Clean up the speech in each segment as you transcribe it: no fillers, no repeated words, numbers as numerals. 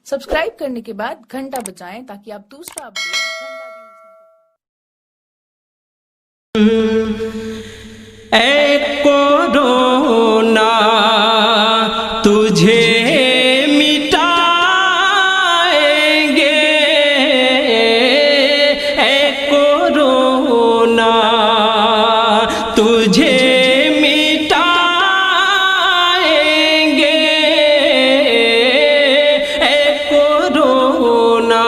Subscribe करने के बाद घंटा बजाएं ताकि आप दूसरा अपडेट घंटा भी मिस ना कर पाएं। ऐ कोरोना तुझे मिटाएंगे, ऐ कोरोना तुझे मिटाएंगे, ऐ कोरोना,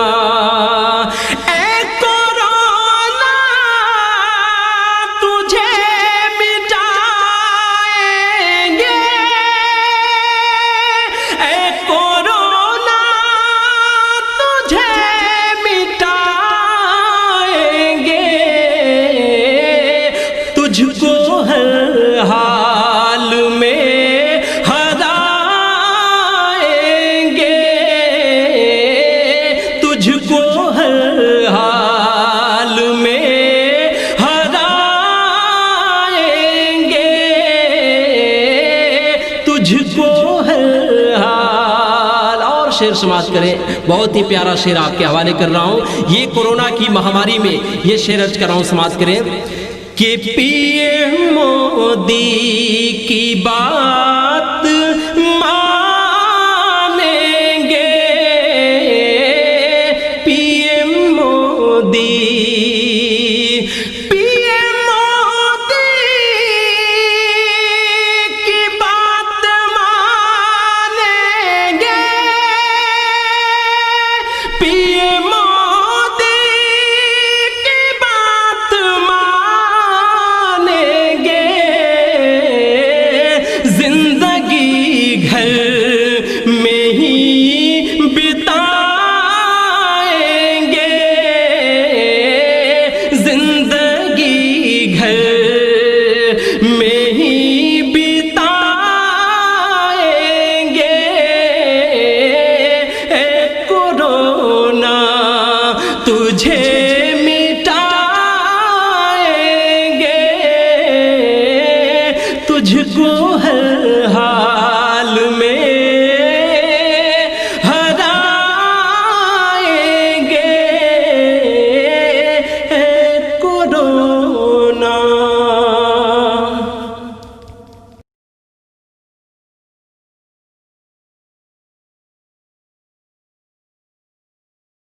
ऐ कोरोना तुझे मिटाएंगे, ऐ कोरोना तुझे मिटाएंगे, तुझको हर हाल में हराएंगे, तुझको हर हाल में हराएंगे, तुझको हर हाल। और शेर समाप्त करें, बहुत ही प्यारा शेर आपके हवाले कर रहा हूं। ये कोरोना की महामारी में ये शेर अर्ज कर रहा हूं, समाप्त करें कि पीएम मोदी की बात